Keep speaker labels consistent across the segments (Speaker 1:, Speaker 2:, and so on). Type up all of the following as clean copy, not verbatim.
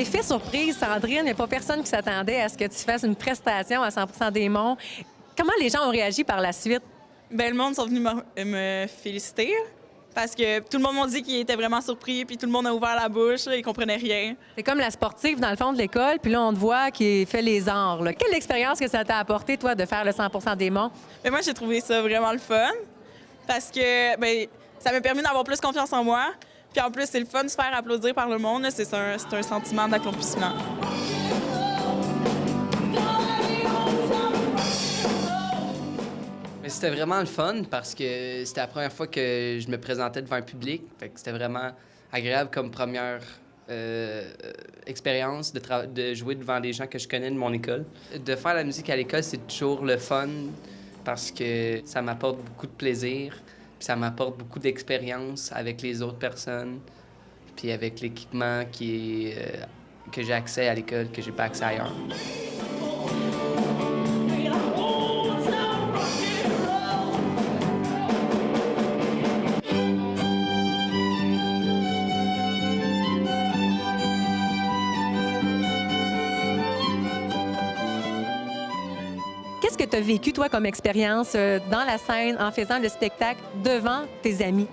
Speaker 1: L'effet surprise, Sandrine, il n'y a pas personne qui s'attendait à ce que tu fasses une prestation à 100 démon. Comment les gens ont réagi par la suite?
Speaker 2: Ben, le monde sont venus me féliciter parce que tout le monde m'a dit qu'il était vraiment surpris, puis tout le monde a ouvert la bouche, là, ils comprenaient rien.
Speaker 1: C'est comme la sportive dans le fond de l'école, puis là, on te voit qui fait les arts. Là. Quelle expérience que ça t'a apporté, toi, de faire le 100 démon?
Speaker 2: Mais moi, j'ai trouvé ça vraiment le fun parce que ben, ça m'a permis d'avoir plus confiance en moi. Puis en plus, c'est le fun de se faire applaudir par le monde. là. C'est un sentiment d'accomplissement.
Speaker 3: Mais c'était vraiment le fun parce que c'était la première fois que je me présentais devant un public. Fait que c'était vraiment agréable comme première expérience de jouer devant des gens que je connais de mon école. De faire la musique à l'école, c'est toujours le fun parce que ça m'apporte beaucoup de plaisir, puis ça m'apporte beaucoup d'expérience avec les autres personnes, puis avec l'équipement que j'ai accès à l'école, que j'ai pas accès ailleurs.
Speaker 1: Qu'est-ce que tu as vécu, toi, comme expérience dans la scène en faisant le spectacle devant tes amis?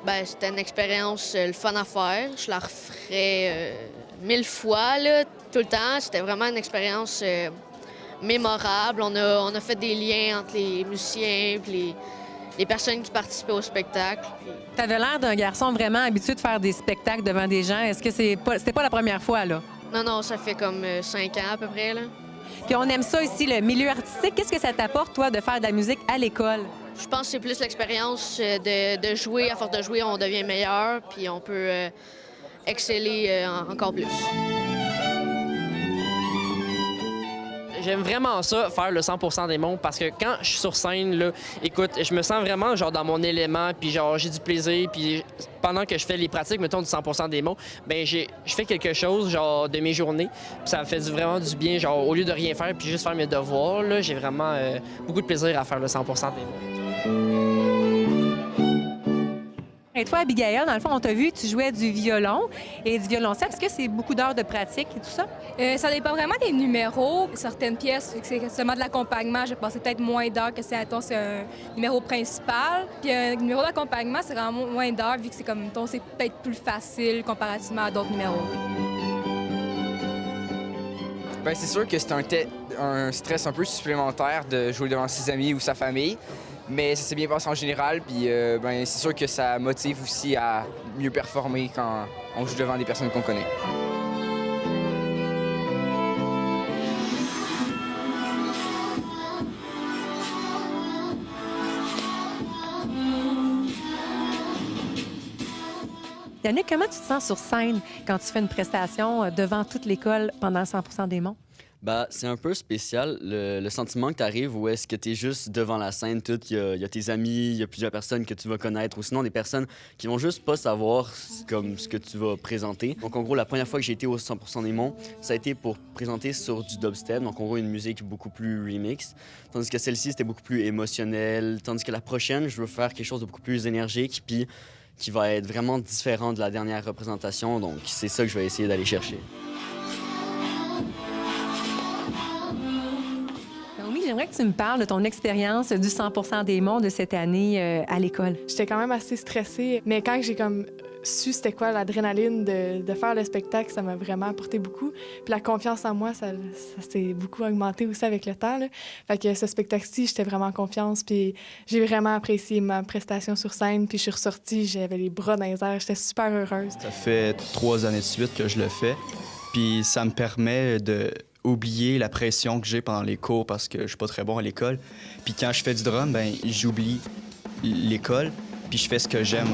Speaker 4: Ben, c'était une expérience le fun à faire. Je la referais 1000 fois, là, tout le temps. C'était vraiment une expérience mémorable. On a fait des liens entre les musiciens et les personnes qui participaient au spectacle.
Speaker 1: Tu avais l'air d'un garçon vraiment habitué de faire des spectacles devant des gens. Est-ce que c'était pas la première fois, là?
Speaker 4: Non, ça fait comme 5 ans à peu près, là.
Speaker 1: Puis on aime ça ici, le milieu artistique. Qu'est-ce que ça t'apporte, toi, de faire de la musique à l'école?
Speaker 4: Je pense que c'est plus l'expérience de jouer. À force de jouer, on devient meilleur, puis on peut exceller encore plus.
Speaker 5: J'aime vraiment ça, faire le 100 démon, parce que quand je suis sur scène, là, écoute, je me sens vraiment genre dans mon élément, puis genre j'ai du plaisir, puis pendant que je fais les pratiques, mettons, du 100 démon, ben je fais quelque chose, genre, de mes journées, puis ça me fait vraiment du bien, genre, au lieu de rien faire, puis juste faire mes devoirs, là, j'ai vraiment beaucoup de plaisir à faire le 100 démon.
Speaker 1: Et toi, Abigail, dans le fond, on t'a vu, tu jouais du violon et du violoncelle. Est-ce que c'est beaucoup d'heures de pratique et tout ça?
Speaker 6: Ça dépend vraiment des numéros. Certaines pièces, c'est seulement de l'accompagnement. J'ai passé peut-être moins d'heures que c'est un numéro principal. Puis un numéro d'accompagnement, c'est vraiment moins d'heures vu que c'est comme, c'est peut-être plus facile comparativement à d'autres numéros.
Speaker 7: Bien, c'est sûr que c'est un stress un peu supplémentaire de jouer devant ses amis ou sa famille. Mais ça s'est bien passé en général, puis ben, c'est sûr que ça motive aussi à mieux performer quand on joue devant des personnes qu'on connaît.
Speaker 1: Yannick, comment tu te sens sur scène quand tu fais une prestation devant toute l'école pendant 100 démon?
Speaker 8: Bah, c'est un peu spécial, le sentiment que tu arrives où est-ce que tu es juste devant la scène, tout, il y a tes amis, il y a plusieurs personnes que tu vas connaître, ou sinon des personnes qui vont juste pas savoir comme ce que tu vas présenter. Donc en gros, la première fois que j'ai été au 100 démon, ça a été pour présenter sur du dubstep, donc en gros une musique beaucoup plus remix, tandis que celle-ci c'était beaucoup plus émotionnel, tandis que la prochaine, je veux faire quelque chose de beaucoup plus énergique, puis qui va être vraiment différent de la dernière représentation, donc c'est ça que je vais essayer d'aller chercher.
Speaker 1: J'aimerais que tu me parles de ton expérience du 100 démon de cette année à l'école.
Speaker 9: J'étais quand même assez stressée, mais quand j'ai comme su c'était quoi l'adrénaline de faire le spectacle, ça m'a vraiment apporté beaucoup. Puis la confiance en moi, ça s'est beaucoup augmenté aussi avec le temps, là. Fait que ce spectacle-ci, j'étais vraiment en confiance, puis j'ai vraiment apprécié ma prestation sur scène, puis je suis ressortie, j'avais les bras dans les airs, j'étais super heureuse.
Speaker 10: Ça fait 3 années de suite que je le fais, puis ça me permet de oublier la pression que j'ai pendant les cours parce que je suis pas très bon à l'école. Puis quand je fais du drum, ben j'oublie l'école, puis je fais ce que j'aime.